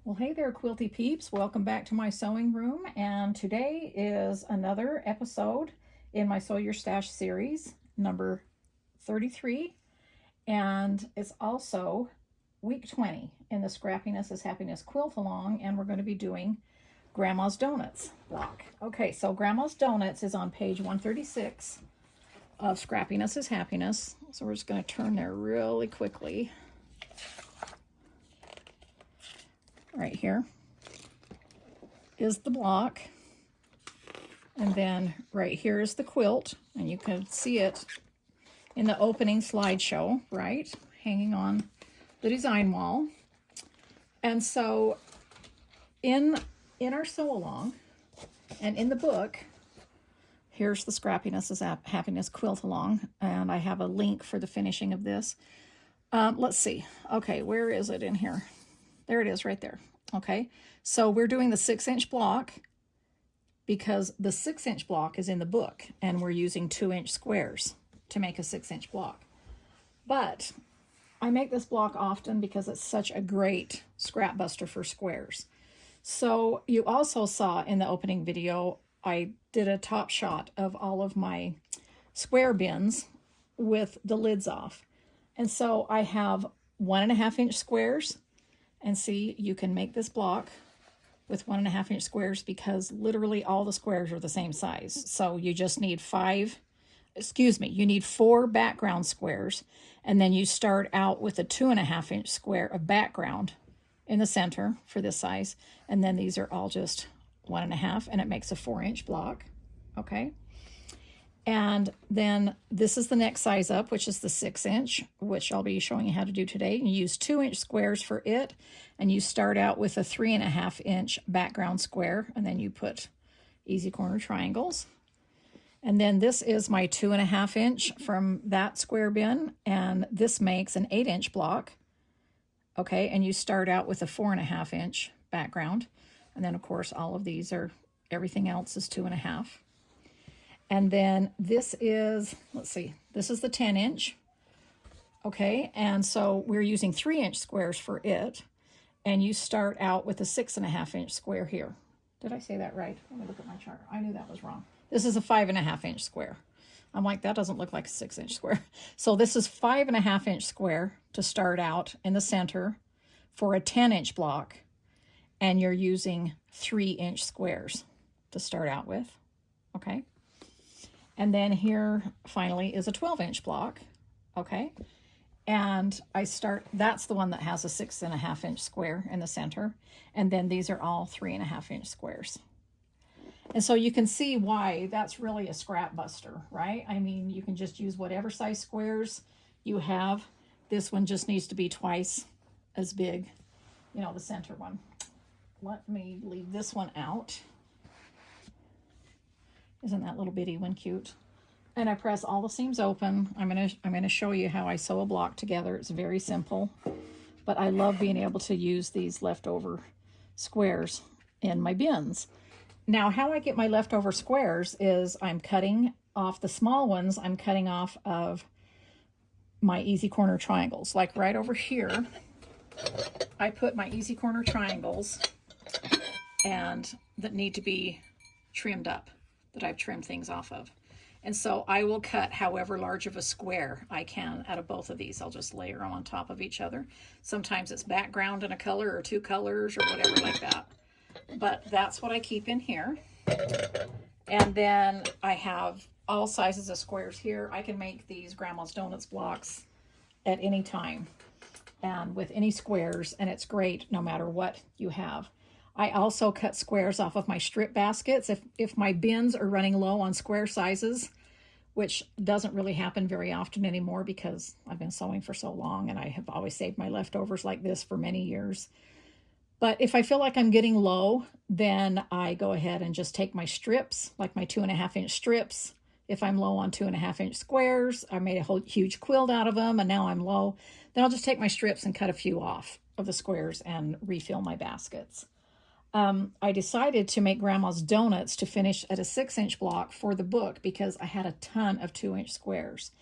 Well, hey there, quilty peeps. Welcome back to my sewing room. And today is another episode in my Sew Your Stash series, number 33. And it's also week 20 in the Scrappiness is Happiness quilt along. And we're going to be doing Grandma's Donuts block. Okay, so Grandma's Donuts is on page 136 of Scrappiness is Happiness. So we're just going to turn there really quickly. Right here is the block, and then right here is the quilt, and you can see it in the opening slideshow, right, hanging on the design wall. And so in our sew along and in the book, here's the Scrappiness is Happiness quilt along, and I have a link for the finishing of this. Let's see. Okay, where is it in here? There it is right there. Okay, so we're doing the 6-inch block because the 6-inch block is in the book, and we're using 2-inch squares to make a 6-inch block. But I make this block often because it's such a great scrap buster for squares. So you also saw in the opening video, I did a top shot of all of my square bins with the lids off. And so I have 1.5-inch squares. And see, you can make this block with 1.5-inch squares because literally all the squares are the same size. So you just need you need 4 background squares, and then you start out with a 2.5-inch square of background in the center for this size. And then these are all just 1.5, and it makes a 4-inch block, okay? And then this is the next size up, which is the 6-inch, which I'll be showing you how to do today. You use 2-inch squares for it, and you start out with a 3.5-inch background square, and then you put easy corner triangles. And then this is my 2.5-inch from that square bin, and this makes an 8-inch block, okay? And you start out with a 4.5-inch background, and then of course all of these are, everything else is 2.5. And then this is, let's see, this is the 10-inch, okay? And so we're using 3-inch squares for it, and you start out with a 6.5-inch square here. Did I say that right? Let me look at my chart. I knew that was wrong. This is a 5.5-inch square. I'm like, that doesn't look like a 6-inch square. So this is 5.5-inch square to start out in the center for a 10-inch block, and you're using 3-inch squares to start out with, okay? And then here, finally, is a 12-inch block, okay? And that's the one that has a 6.5-inch square in the center. And then these are all 3.5-inch squares. And so you can see why that's really a scrap buster, right? I mean, you can just use whatever size squares you have. This one just needs to be twice as big, the center one. Let me leave this one out. Isn't that little bitty one cute? And I press all the seams open. I'm gonna show you how I sew a block together. It's very simple, but I love being able to use these leftover squares in my bins. Now, how I get my leftover squares is I'm cutting off the small ones. I'm cutting off of my easy corner triangles. Like right over here, I put my easy corner triangles and that need to be trimmed up, that I've trimmed things off of. And so I will cut however large of a square I can out of both of these. I'll just layer them on top of each other. Sometimes it's background in a color or 2 colors or whatever like that. But that's what I keep in here. And then I have all sizes of squares here. I can make these Grandma's Donuts blocks at any time and with any squares, and it's great no matter what you have. I also cut squares off of my strip baskets. If my bins are running low on square sizes, which doesn't really happen very often anymore because I've been sewing for so long and I have always saved my leftovers like this for many years. But if I feel like I'm getting low, then I go ahead and just take my strips, like my 2.5-inch strips. If I'm low on 2.5-inch squares, I made a whole huge quilt out of them and now I'm low, then I'll just take my strips and cut a few off of the squares and refill my baskets. I decided to make Grandma's Donuts to finish at a 6-inch block for the book because I had a ton of 2-inch squares,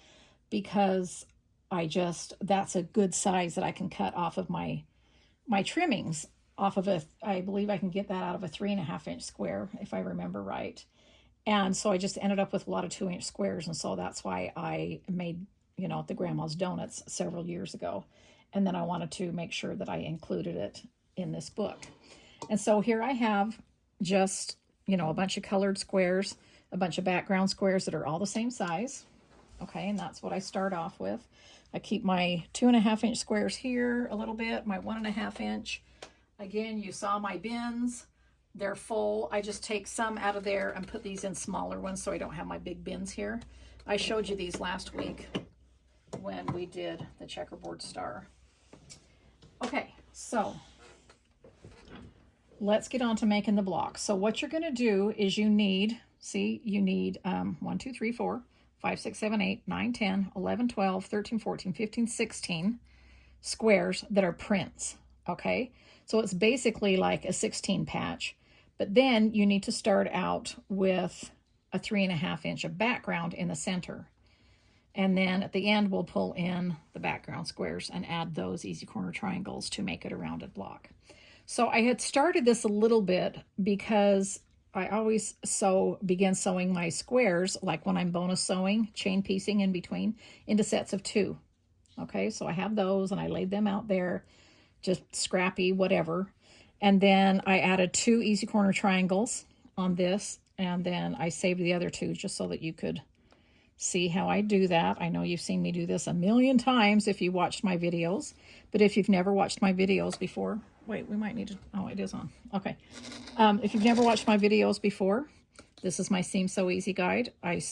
because that's a good size that I can cut off of my trimmings off of I believe I can get that out of a 3.5-inch square, if I remember right. And so I just ended up with a lot of 2-inch squares. And so that's why I made, you know, the Grandma's Donuts several years ago. And then I wanted to make sure that I included it in this book. And so here I have just, you know, a bunch of colored squares, a bunch of background squares that are all the same size. Okay, and that's what I start off with. I keep my 2.5-inch squares here a little bit, my 1.5-inch. Again, you saw my bins. They're full. I just take some out of there and put these in smaller ones so I don't have my big bins here. I showed you these last week when we did the checkerboard star. Okay, so let's get on to making the blocks. So what you're going to do is you need 1, 2, 3, 4, 5, 6, 7, 8, 9, 10, 11, 12, 13, 14, 15, 16 squares that are prints, okay? So it's basically like a 16 patch. But then you need to start out with a 3.5-inch of background in the center. And then at the end, we'll pull in the background squares and add those easy corner triangles to make it a rounded block. So I had started this a little bit because I always begin sewing my squares, like when I'm bonus sewing, chain piecing in between, into sets of 2. Okay, so I have those and I laid them out there, just scrappy, whatever. And then I added 2 easy corner triangles on this, and then I saved the other 2 just so that you could see how I do that. I know you've seen me do this a million times if you watched my videos, but if you've never watched my videos before, wait, we might need to, oh, it is on. Okay. If you've never watched my videos before, this is my Seam So Easy guide. I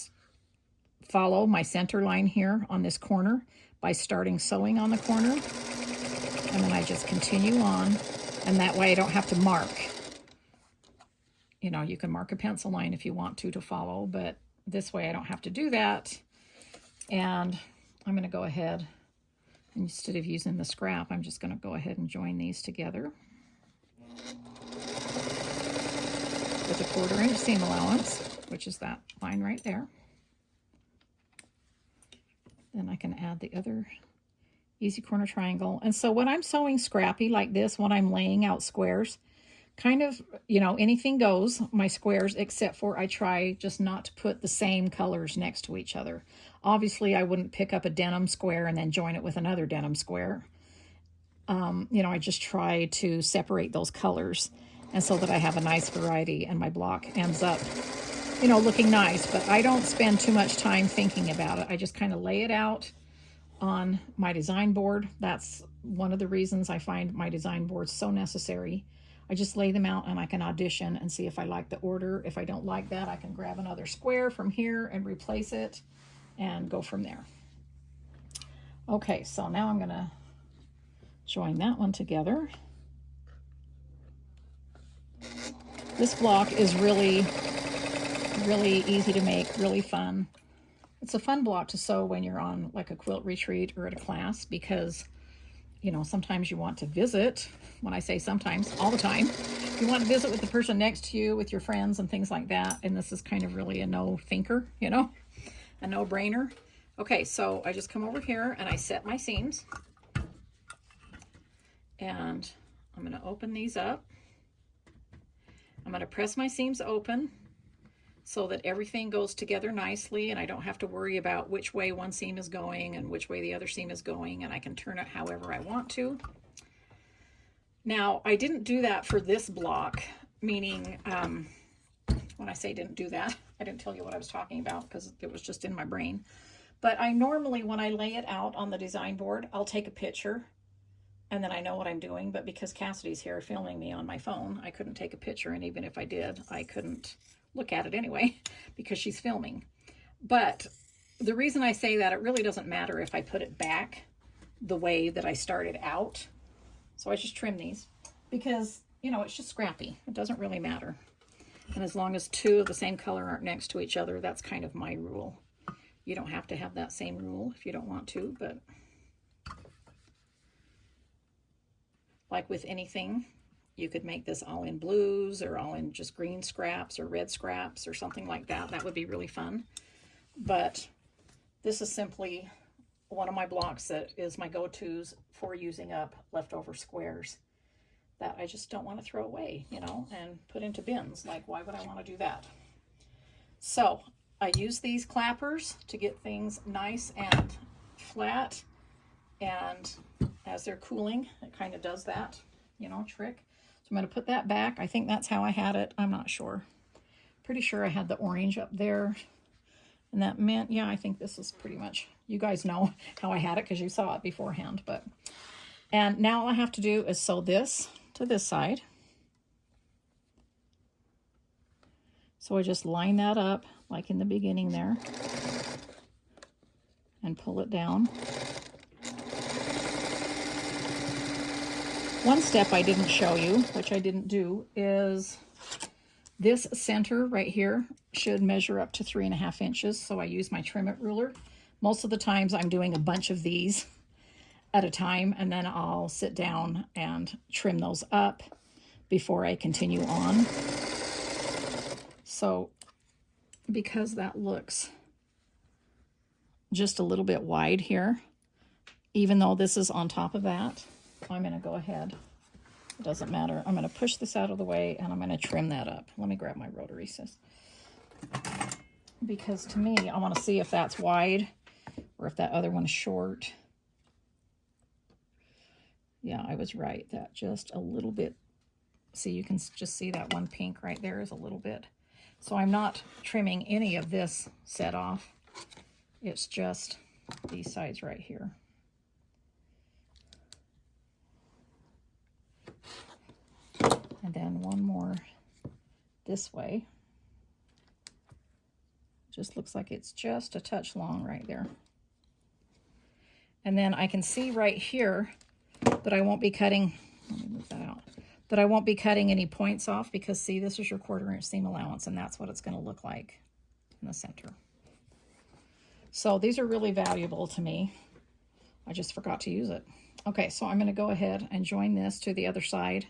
follow my center line here on this corner by starting sewing on the corner, and then I just continue on. And that way I don't have to mark. You know, you can mark a pencil line if you want to follow, but this way I don't have to do that. And I'm going to go ahead, instead of using the scrap, I'm just going to go ahead and join these together with a 1/4-inch seam allowance, which is that line right there. Then I can add the other easy corner triangle. And so when I'm sewing Scrappy like this, when I'm laying out squares, kind of, you know, anything goes, my squares, except for I try just not to put the same colors next to each other. Obviously, I wouldn't pick up a denim square and then join it with another denim square. You know, I just try to separate those colors, and so that I have a nice variety and my block ends up, you know, looking nice. But I don't spend too much time thinking about it. I just kind of lay it out on my design board. That's one of the reasons I find my design boards so necessary. I just lay them out and I can audition and see if I like the order. If I don't like that, I can grab another square from here and replace it and go from there. Okay, so now I'm going to join that one together. This block is really easy to make, really fun. It's a fun block to sew when you're on like a quilt retreat or at a class, because, you know, sometimes you want to visit. When I say sometimes, all the time. You want to visit with the person next to you, with your friends and things like that. And this is kind of really a no-thinker, you know, a no-brainer. Okay, so I just come over here and I set my seams. And I'm going to open these up. I'm going to press my seams open so that everything goes together nicely and I don't have to worry about which way one seam is going and which way the other seam is going, and I can turn it however I want to. Now, I didn't do that for this block, meaning when I say didn't do that, I didn't tell you what I was talking about because it was just in my brain. But I normally, when I lay it out on the design board, I'll take a picture and then I know what I'm doing. But because Cassidy's here filming me on my phone, I couldn't take a picture, and even if I did, I couldn't look at it anyway because she's filming. But the reason I say that, it really doesn't matter if I put it back the way that I started out. So I just trim these because, you know, it's just Scrappy. It doesn't really matter. And as long as 2 of the same color aren't next to each other, that's kind of my rule. You don't have to have that same rule if you don't want to, but like with anything, you could make this all in blues or all in just green scraps or red scraps or something like that. That would be really fun. But this is simply one of my blocks that is my go-tos for using up leftover squares. that I just don't want to throw away, you know, and put into bins. Like, why would I want to do that? So I use these clappers to get things nice and flat, and as they're cooling, it kind of does that, you know, trick. So I'm going to put that back. I think that's how I had it. I'm not sure. Pretty sure I had the orange up there, and that meant, yeah, I think this is pretty much, you guys know how I had it because you saw it beforehand. But, and now all I have to do is sew this to this side. So I just line that up like in the beginning there and pull it down. One step I didn't show you, which I didn't do, is this center right here should measure up to 3.5 inches. So I use my trim it ruler. Most of the times I'm doing a bunch of these at a time, and then I'll sit down and trim those up before I continue on. So because that looks just a little bit wide here, even though this is on top of that, I'm going to go ahead. It doesn't matter. I'm going to push this out of the way, and I'm going to trim that up. Let me grab my rotary scissors. Because to me, I want to see if that's wide or if that other one's short. Yeah, I was right. That just a little bit. See, you can just see that one pink right there is a little bit. So I'm not trimming any of this set off. It's just these sides right here. And then one more this way. Just looks like it's just a touch long right there. And then I can see right here that I won't be cutting, let me move that out, that I won't be cutting any points off, because see, this is your 1/4 inch seam allowance, and that's what it's going to look like in the center. So these are really valuable to me. I just forgot to use it. Okay, so I'm going to go ahead and join this to the other side.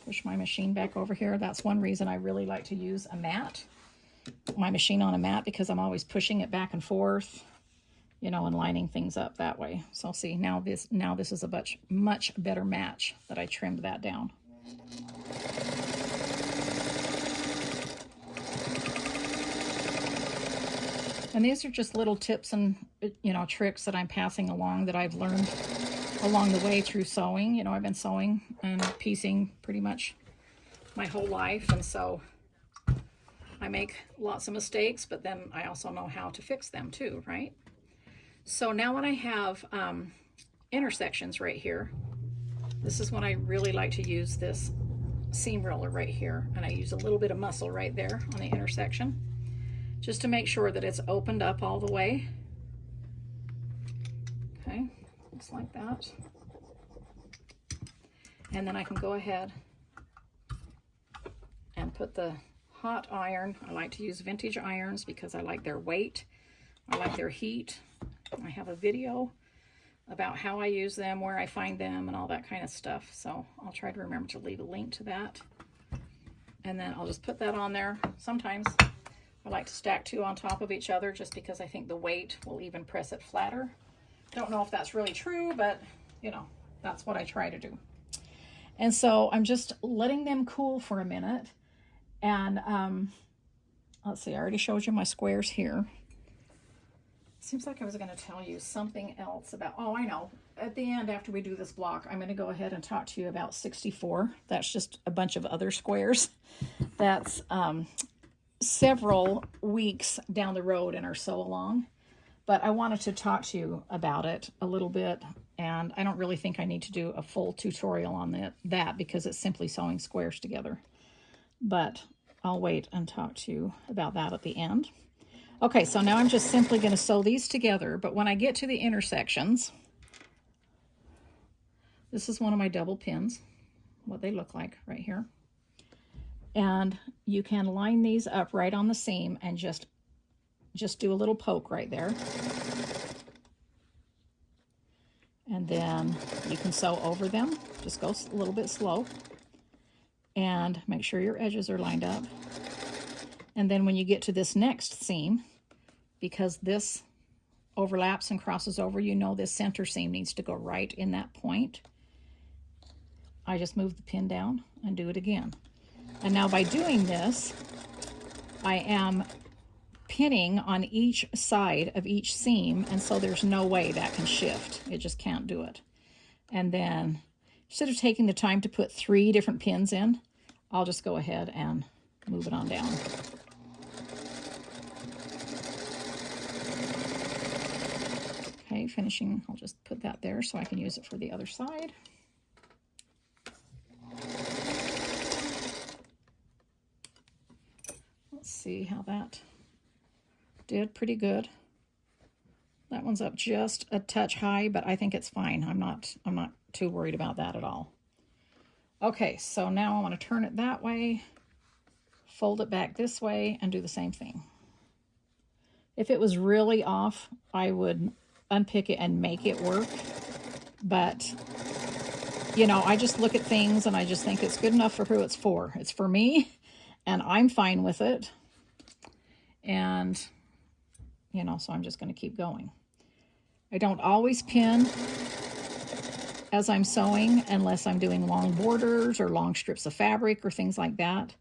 Push my machine back over here. That's one reason I really like to use a mat, my machine on a mat, because I'm always pushing it back and forth, you know, and lining things up that way. So see, now this is a much better match that I trimmed that down. And these are just little tips and, you know, tricks that I'm passing along that I've learned along the way through sewing. You know, I've been sewing and piecing pretty much my whole life, and so I make lots of mistakes, but then I also know how to fix them too, right? So now when I have intersections right here, this is when I really like to use this seam roller right here, and I use a little bit of muscle right there on the intersection, just to make sure that it's opened up all the way. Okay, just like that. And then I can go ahead and put the hot iron. I like to use vintage irons because I like their weight. I like their heat. I have a video about how I use them, where I find them, and all that kind of stuff. So I'll try to remember to leave a link to that. And then I'll just put that on there. Sometimes I like to stack 2 on top of each other just because I think the weight will even press it flatter. Don't know if that's really true, but you know, that's what I try to do. And so I'm just letting them cool for a minute. And let's see, I already showed you my squares here. Seems like I was going to tell you something else about, oh, I know. At the end, after we do this block, I'm going to go ahead and talk to you about 64. That's just a bunch of other squares. That's several weeks down the road and are so along. But I wanted to talk to you about it a little bit, and I don't really think I need to do a full tutorial on that because it's simply sewing squares together. But I'll wait and talk to you about that at the end. Okay, so now I'm just simply going to sew these together, but when I get to the intersections, this is one of my double pins, what they look like right here. And you can line these up right on the seam and just do a little poke right there. And then you can sew over them. Just go a little bit slow. And make sure your edges are lined up. And then when you get to this next seam, because this overlaps and crosses over, you know this center seam needs to go right in that point. I just move the pin down and do it again. And now by doing this, I am pinning on each side of each seam, and so there's no way that can shift. It just can't do it. And then instead of taking the time to put 3 different pins in, I'll just go ahead and move it on down. Okay, finishing, I'll just put that there so I can use it for the other side. Let's see how that did. Pretty good. That one's up just a touch high, but I think it's fine. I'm not too worried about that at all. Okay, so now I want to turn it that way, fold it back this way, and do the same thing. If it was really off, I would unpick it and make it work. But, you know, I just look at things and I just think it's good enough for who it's for. It's for me, and I'm fine with it. And, you know, so I'm just going to keep going. I don't always pin as I'm sewing unless I'm doing long borders or long strips of fabric or things like that.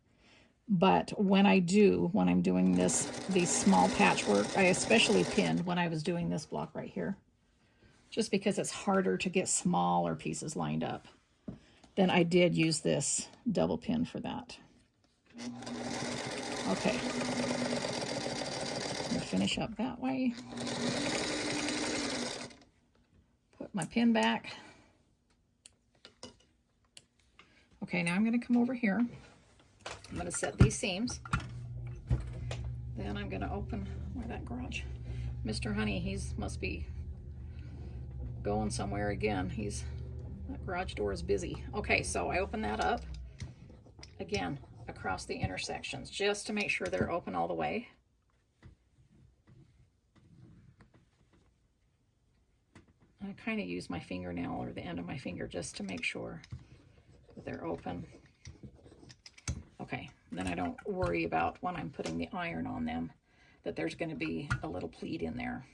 But when I do, when I'm doing these small patchwork, I especially pinned when I was doing this block right here, just because it's harder to get smaller pieces lined up. Then I did use this double pin for that. Okay. I'm gonna finish up that way. Put my pin back. Okay, now I'm going to come over here. I'm going to set these seams. Then I'm going to open that garage. Mr. Honey, must be going somewhere again. That garage door is busy. Okay, so I open that up again across the intersections just to make sure they're open all the way. I kind of use my fingernail or the end of my finger just to make sure that they're open. Okay, then I don't worry about when I'm putting the iron on them that there's going to be a little pleat in there.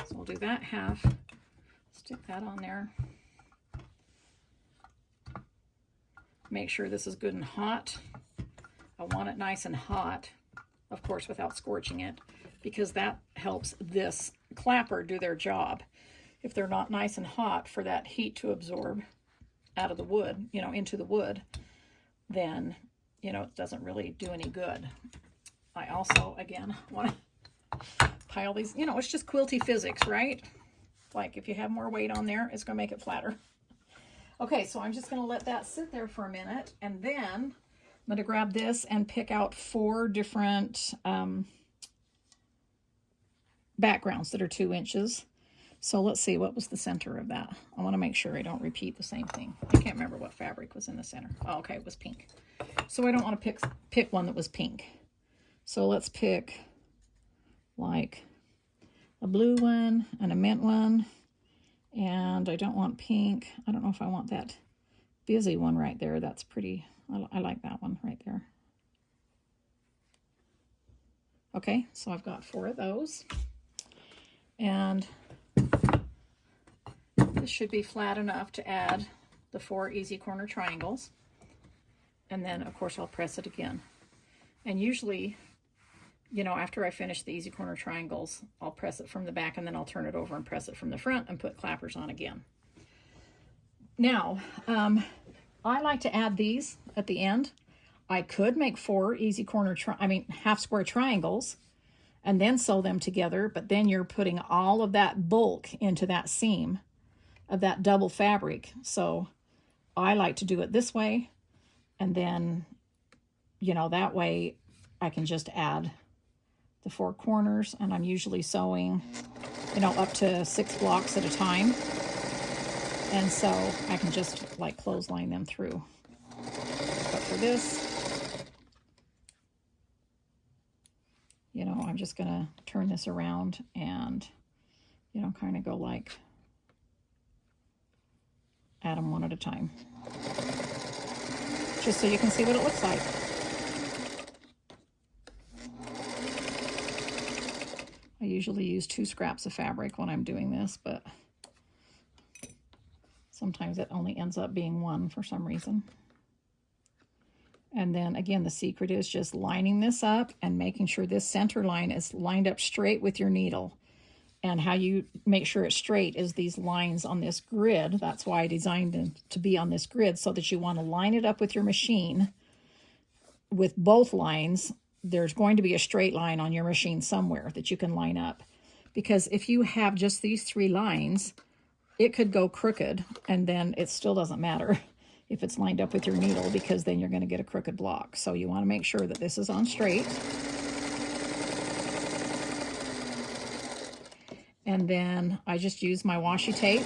So we'll do that half, stick that on there. Make sure this is good and hot. I want it nice and hot, of course, without scorching it, because that helps this clapper do their job. If they're not nice and hot for that heat to absorb out of the wood, you know, into the wood, then, you know, it doesn't really do any good. I also, again, want to pile these, you know, it's just quilty physics, right? Like if you have more weight on there, it's going to make it flatter. Okay, so I'm just going to let that sit there for a minute, and then I'm going to grab this and pick out 4 different backgrounds that are 2 inches. So let's see, what was the center of that? I want to make sure I don't repeat the same thing. I can't remember what fabric was in the center. Oh, okay, it was pink. So I don't want to pick one that was pink. So let's pick like a blue one and a mint one. And I don't want pink. I don't know if I want that busy one right there. That's pretty, I like that one right there. Okay, so I've got 4 of those. And this should be flat enough to add the 4 easy corner triangles. And then, of course, I'll press it again. And usually, you know, after I finish the easy corner triangles, I'll press it from the back, and then I'll turn it over and press it from the front and put clappers on again. Now, I like to add these at the end. I could make 4 easy corner, half square triangles and then sew them together, but then you're putting all of that bulk into that seam of that double fabric. So I like to do it this way, and then, you know, that way I can just add the 4 corners, and I'm usually sewing, you know, up to 6 blocks at a time, and so I can just like clothesline them through. But for this, you know, I'm just gonna turn this around and, you know, kind of go like, add them one at a time, just so you can see what it looks like. I usually use 2 scraps of fabric when I'm doing this, but Sometimes it only ends up being one for some reason. And then again, the secret is just lining this up and making sure this center line is lined up straight with your needle. And how you make sure it's straight is these lines on this grid. That's why I designed it to be on this grid, so that you want to line it up with your machine. With both lines, there's going to be a straight line on your machine somewhere that you can line up. Because if you have just these 3 lines, it could go crooked, and then it still doesn't matter if it's lined up with your needle, because then you're going to get a crooked block. So you want to make sure that this is on straight. And then I just use my washi tape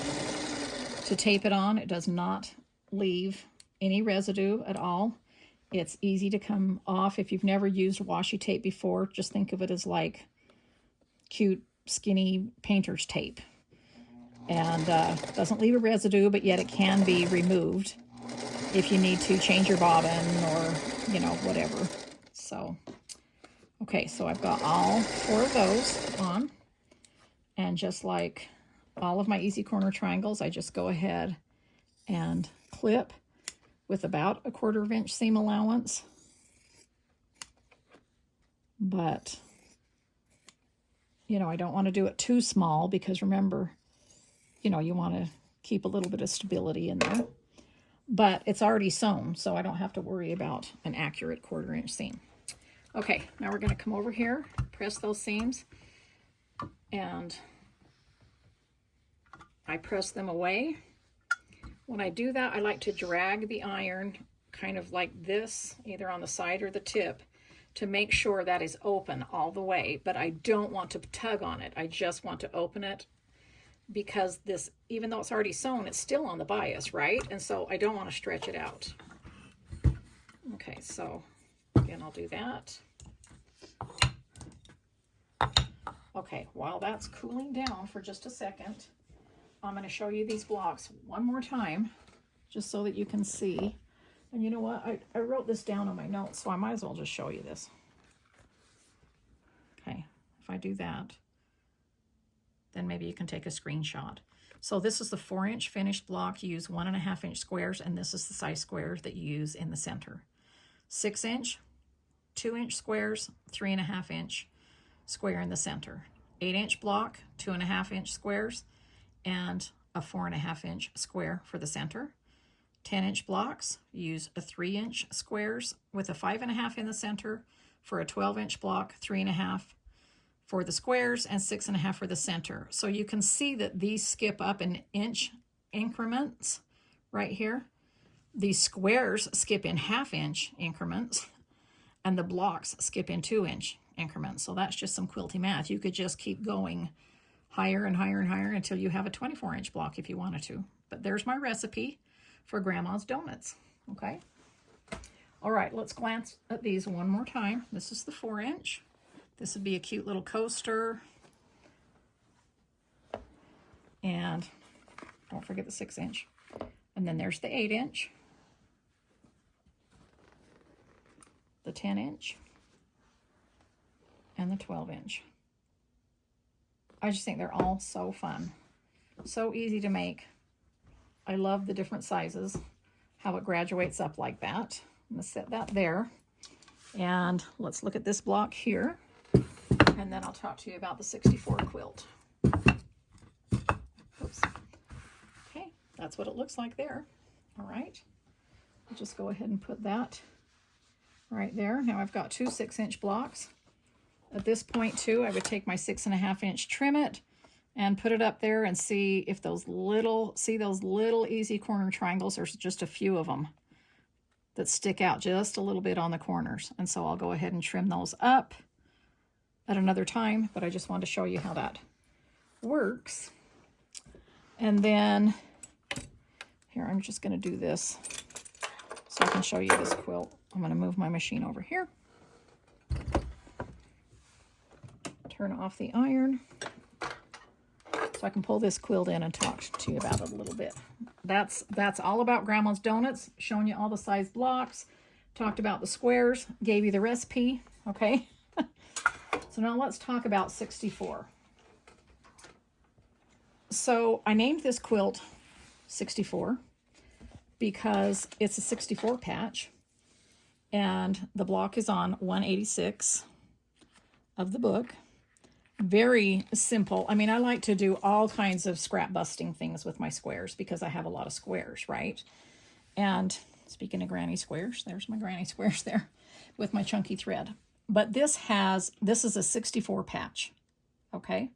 to tape it on. It does not leave any residue at all. It's easy to come off. If you've never used washi tape before, just think of it as like cute, skinny painter's tape. And doesn't leave a residue, but yet it can be removed if you need to change your bobbin or, you know, whatever. So, okay, so I've got all 4 of those on. And just like all of my easy corner triangles, I just go ahead and clip with about a 1/4 inch seam allowance. But, you know, I don't want to do it too small, because remember, you know, you want to keep a little bit of stability in there. But it's already sewn, so I don't have to worry about an accurate 1/4 inch seam. Okay, now we're going to come over here, press those seams, and I press them away. When I do that, I like to drag the iron kind of like this, either on the side or the tip, to make sure that is open all the way. But I don't want to tug on it. I just want to open it, because this, even though it's already sewn, it's still on the bias, right? And so I don't want to stretch it out. Okay, so again, I'll do that. Okay, while that's cooling down for just a second, I'm going to show you these blocks one more time, just so that you can see. And you know what? I wrote this down on my notes, so I might as well just show you this. Okay, if I do that, then maybe you can take a screenshot. So this is the 4-inch finished block. You use 1.5 inch squares, and this is the size squares that you use in the center. 6-inch, 2-inch squares, 3.5 inch square in the center. 8-inch block, 2.5 inch squares, and a 4.5 inch square for the center. 10-inch blocks, use a 3-inch squares with a 5.5 in the center for a 12-inch block, 3.5 for the squares, and 6.5 for the center. So you can see that these skip up in inch increments right here. These squares skip in 1/2 inch increments, and the blocks skip in 2-inch increments. So that's just some quilty math. You could just keep going higher and higher and higher until you have a 24-inch block if you wanted to. But there's my recipe for Grandma's Donuts. Okay. All right, let's glance at these one more time. This is the 4-inch. This would be a cute little coaster. And don't forget the 6-inch. And then there's the 8-inch. The 10-inch. And the 12-inch. I just think they're all so fun. So easy to make. I love the different sizes, how it graduates up like that. I'm going to set that there. And let's look at this block here. And then I'll talk to you about the 64 quilt. Oops. Okay, that's what it looks like there. All right. I'll just go ahead and put that right there. Now I've got 2 6-inch blocks. At this point too, I would take my 6.5 inch, trim it, and put it up there and see if those little, easy corner triangles, there's just a few of them that stick out just a little bit on the corners. And so I'll go ahead and trim those up at another time, but I just wanted to show you how that works. And then here, I'm just going to do this so I can show you this quilt. I'm going to move my machine over here. Turn off the iron so I can pull this quilt in and talk to you about it a little bit. That's all about Grandma's Donuts, showing you all the size blocks, talked about the squares, gave you the recipe, okay? So now let's talk about 64. So I named this quilt 64 because it's a 64 patch, and the block is on 186 of the book. Very simple. I mean, I like to do all kinds of scrap busting things with my squares because I have a lot of squares, right? And speaking of granny squares, there's my granny squares there with my chunky thread. But this is a 64 patch, okay?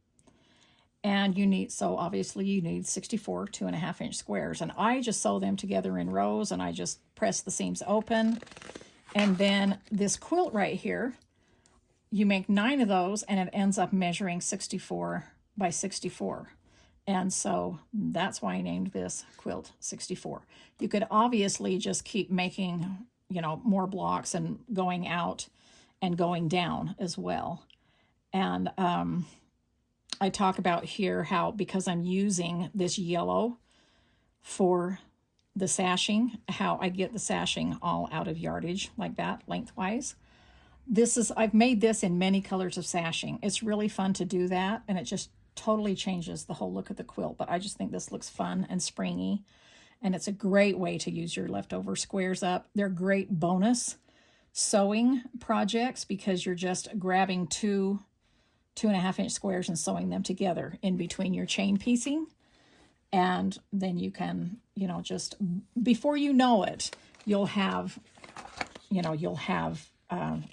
And you need, so obviously you need 64 2.5-inch squares. And I just sew them together in rows, and I just press the seams open. And then this quilt right here, you make 9 of those, and it ends up measuring 64 by 64. And so that's why I named this quilt 64. You could obviously just keep making, you know, more blocks and going out and going down as well. And I talk about here how, because I'm using this yellow for the sashing, how I get the sashing all out of yardage like that, lengthwise. I've made this in many colors of sashing. It's really fun to do that, and it just totally changes the whole look of the quilt. But I just think this looks fun and springy, and it's a great way to use your leftover squares up. They're great bonus sewing projects because you're just grabbing 2.5-inch squares and sewing them together in between your chain piecing. And then you can, you know, just before you know it, you'll have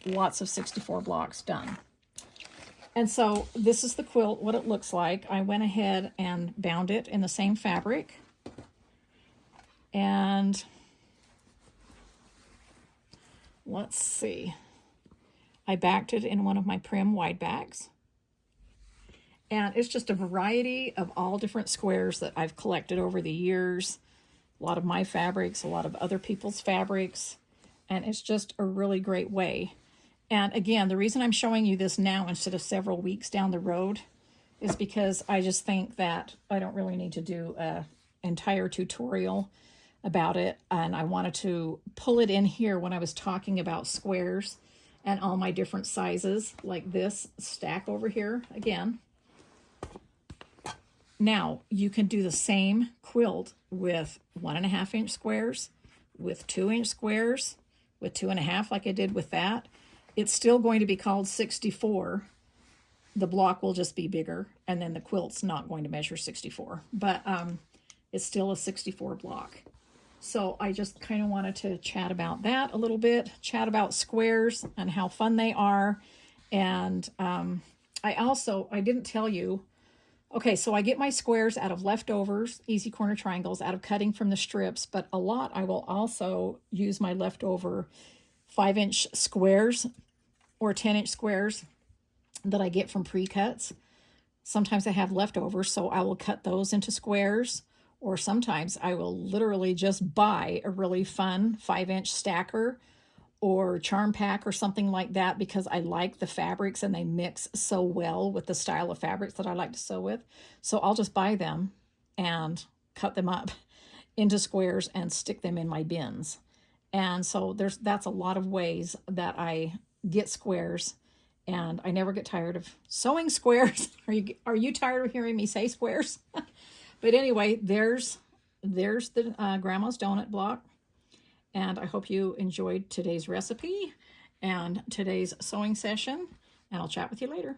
lots of 64 blocks done. And so this is the quilt, what it looks like. I went ahead and bound it in the same fabric. And let's see. I backed it in one of my Prim wide backs. And it's just a variety of all different squares that I've collected over the years. A lot of my fabrics, a lot of other people's fabrics. And it's just a really great way. And again, the reason I'm showing you this now instead of several weeks down the road is because I just think that I don't really need to do an entire tutorial about it. And I wanted to pull it in here when I was talking about squares and all my different sizes, like this stack over here again. Now, you can do the same quilt with 1.5-inch squares, with 2-inch squares, with 2.5 like I did with that. It's still going to be called 64. The block will just be bigger, and then the quilt's not going to measure 64. But it's still a 64 block. So I just kind of wanted to chat about that a little bit, chat about squares and how fun they are. And I didn't tell you, okay, so I get my squares out of leftovers, easy corner triangles, out of cutting from the strips, but a lot I will also use my leftover 5-inch squares or 10-inch squares that I get from pre-cuts. Sometimes I have leftovers, so I will cut those into squares, or sometimes I will literally just buy a really fun 5-inch stacker or charm pack or something like that because I like the fabrics and they mix so well with the style of fabrics that I like to sew with. So I'll just buy them and cut them up into squares and stick them in my bins. And so that's a lot of ways that I get squares, and I never get tired of sewing squares. Are you tired of hearing me say squares? But anyway, there's the Grandma's Donut block. And I hope you enjoyed today's recipe and today's sewing session. And I'll chat with you later.